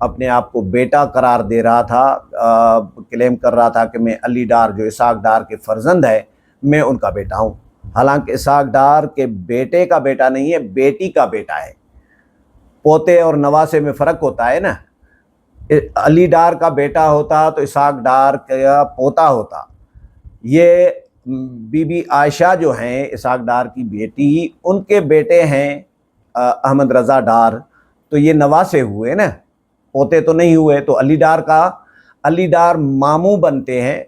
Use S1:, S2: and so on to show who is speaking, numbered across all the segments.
S1: اپنے آپ کو بیٹا قرار دے رہا تھا، کلیم کر رہا تھا کہ میں علی ڈار جو اسحاق ڈار کے فرزند ہے میں ان کا بیٹا ہوں، حالانکہ اسحاق ڈار کے بیٹے کا بیٹا نہیں ہے، بیٹی کا بیٹا ہے۔ پوتے اور نواسے میں فرق ہوتا ہے نا، علی ڈار کا بیٹا ہوتا تو اسحاق ڈار کا پوتا ہوتا۔ یہ بی بی عائشہ جو ہیں اسحاق ڈار کی بیٹی، ان کے بیٹے ہیں احمد رضا ڈار، تو یہ نواسے ہوئے نا، پوتے تو نہیں ہوئے۔ تو علی ڈار ماموں بنتے ہیں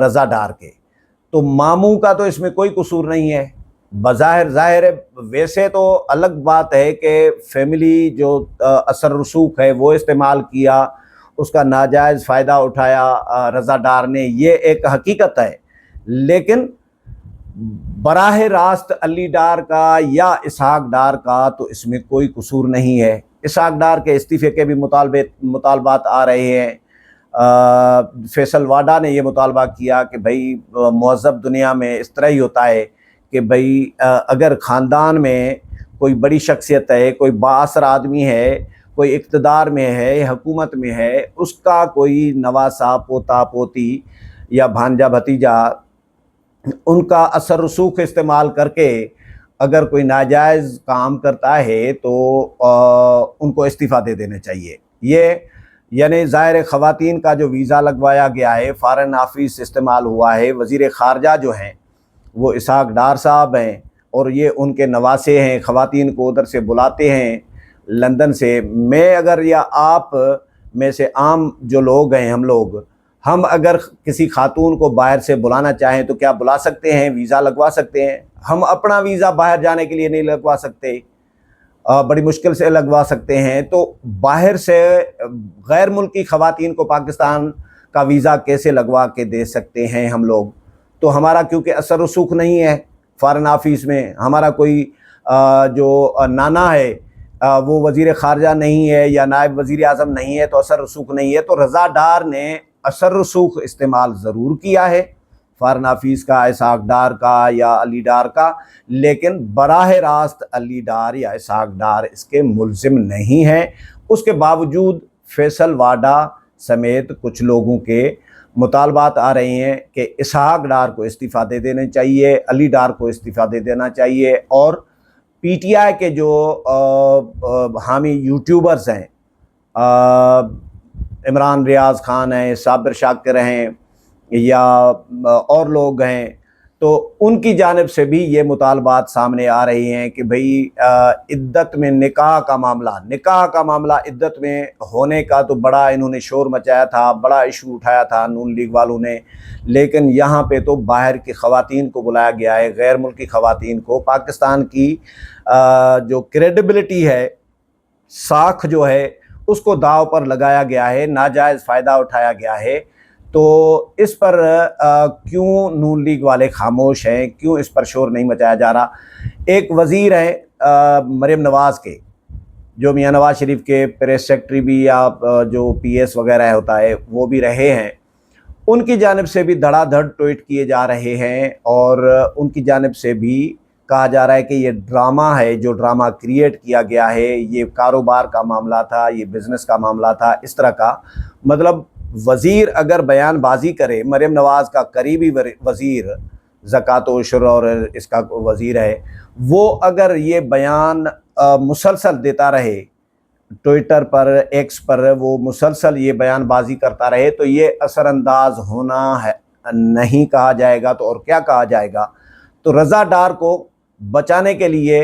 S1: رضا ڈار کے، تو ماموں کا تو اس میں کوئی قصور نہیں ہے بظاہر، ظاہر ہے۔ ویسے تو الگ بات ہے کہ فیملی جو اثر رسوخ ہے وہ استعمال کیا، اس کا ناجائز فائدہ اٹھایا رضا ڈار نے، یہ ایک حقیقت ہے، لیکن براہ راست علی ڈار کا یا اسحاق ڈار کا تو اس میں کوئی قصور نہیں ہے۔ اسحاق ڈار کے استعفے کے بھی مطالبات آ رہے ہیں۔ فیصل واڈا نے یہ مطالبہ کیا کہ بھائی مہذب دنیا میں اس طرح ہی ہوتا ہے کہ بھائی اگر خاندان میں کوئی بڑی شخصیت ہے، کوئی بااثر آدمی ہے، کوئی اقتدار میں ہے، حکومت میں ہے، اس کا کوئی نواسا، پوتا پوتی یا بھانجا بھتیجا ان کا اثر رسوخ استعمال کر کے اگر کوئی ناجائز کام کرتا ہے تو ان کو استعفیٰ دے دینا چاہیے۔ یہ یعنی ظاہر خواتین کا جو ویزا لگوایا گیا ہے، فارن آفس استعمال ہوا ہے، وزیر خارجہ جو ہیں وہ اسحاق ڈار صاحب ہیں اور یہ ان کے نواسے ہیں، خواتین کو ادھر سے بلاتے ہیں لندن سے۔ میں اگر یا آپ میں سے عام جو لوگ ہیں، ہم اگر کسی خاتون کو باہر سے بلانا چاہیں تو کیا بلا سکتے ہیں؟ ویزا لگوا سکتے ہیں؟ ہم اپنا ویزا باہر جانے کے لیے نہیں لگوا سکتے، بڑی مشکل سے لگوا سکتے ہیں، تو باہر سے غیر ملکی خواتین کو پاکستان کا ویزا کیسے لگوا کے دے سکتے ہیں ہم لوگ؟ تو ہمارا کیونکہ اثر رسوخ نہیں ہے فارن آفس میں، ہمارا کوئی جو نانا ہے وہ وزیر خارجہ نہیں ہے یا نائب وزیر اعظم نہیں ہے، تو اثر رسوخ نہیں ہے۔ تو رضا ڈار نے اثر رسوخ استعمال ضرور کیا ہے فارن آفس کا، اسحاق ڈار کا یا علی ڈار کا، لیکن براہ راست علی ڈار یا اسحاق ڈار اس کے ملزم نہیں ہیں۔ اس کے باوجود فیصل واڈا سمیت کچھ لوگوں کے مطالبات آ رہے ہیں کہ اسحاق ڈار کو استعفیٰ دے دینا چاہیے، علی ڈار کو استعفیٰ دے دینا چاہیے، اور پی ٹی آئی کے جو حامی یوٹیوبرز ہیں، عمران ریاض خان ہیں، صابر شاکر ہیں یا اور لوگ ہیں، تو ان کی جانب سے بھی یہ مطالبات سامنے آ رہی ہیں کہ بھئی عدت میں نکاح کا معاملہ عدت میں ہونے کا تو بڑا انہوں نے شور مچایا تھا، بڑا ایشو اٹھایا تھا نون لیگ والوں نے، لیکن یہاں پہ تو باہر کی خواتین کو بلایا گیا ہے، غیر ملکی خواتین کو۔ پاکستان کی جو کریڈیبلٹی ہے، ساکھ جو ہے، اس کو داؤ پر لگایا گیا ہے، ناجائز فائدہ اٹھایا گیا ہے۔ تو اس پر کیوں نون لیگ والے خاموش ہیں؟ کیوں اس پر شور نہیں مچایا جا رہا؟ ایک وزیر ہیں مریم نواز کے، جو میاں نواز شریف کے پریس سیکٹری بھی یا جو پی ایس وغیرہ ہوتا ہے وہ بھی رہے ہیں، ان کی جانب سے بھی دھڑا دھڑ ٹویٹ کیے جا رہے ہیں، اور ان کی جانب سے بھی کہا جا رہا ہے کہ یہ ڈرامہ ہے، جو ڈرامہ کریٹ کیا گیا ہے، یہ کاروبار کا معاملہ تھا، یہ بزنس کا معاملہ تھا، اس طرح کا۔ مطلب وزیر اگر بیان بازی کرے، مریم نواز کا قریبی وزیر زکوٰۃ و عشر اور اس کا وزیر ہے، وہ اگر یہ بیان مسلسل دیتا رہے، ٹویٹر پر، ایکس پر وہ مسلسل یہ بیان بازی کرتا رہے، تو یہ اثر انداز ہونا ہے نہیں کہا جائے گا تو اور کیا کہا جائے گا؟ تو رضا ڈار کو بچانے کے لیے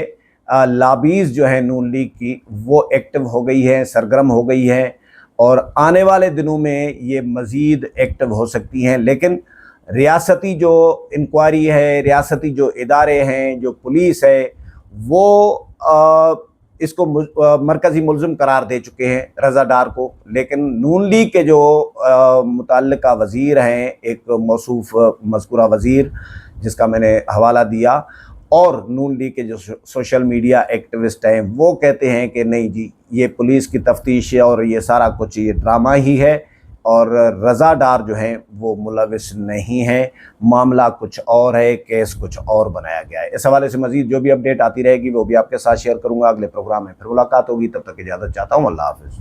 S1: لابیز جو ہے نون لیگ کی وہ ایکٹیو ہو گئی ہے، سرگرم ہو گئی ہے، اور آنے والے دنوں میں یہ مزید ایکٹیو ہو سکتی ہیں۔ لیکن ریاستی جو انکوائری ہے، ریاستی جو ادارے ہیں، جو پولیس ہے، وہ اس کو مرکزی ملزم قرار دے چکے ہیں رضا ڈار کو، لیکن نون لیگ کے جو متعلقہ وزیر ہیں، ایک موصوف مذکورہ وزیر جس کا میں نے حوالہ دیا، اور نون لیگ کے جو سوشل میڈیا ایکٹیوسٹ ہیں، وہ کہتے ہیں کہ نہیں جی، یہ پولیس کی تفتیش ہے اور یہ سارا کچھ یہ ڈرامہ ہی ہے، اور رضا ڈار جو ہیں وہ ملوث نہیں ہیں، معاملہ کچھ اور ہے، کیس کچھ اور بنایا گیا ہے۔ اس حوالے سے مزید جو بھی اپڈیٹ آتی رہے گی وہ بھی آپ کے ساتھ شیئر کروں گا۔ اگلے پروگرام میں پھر ملاقات ہوگی، تب تک اجازت چاہتا ہوں، اللہ حافظ۔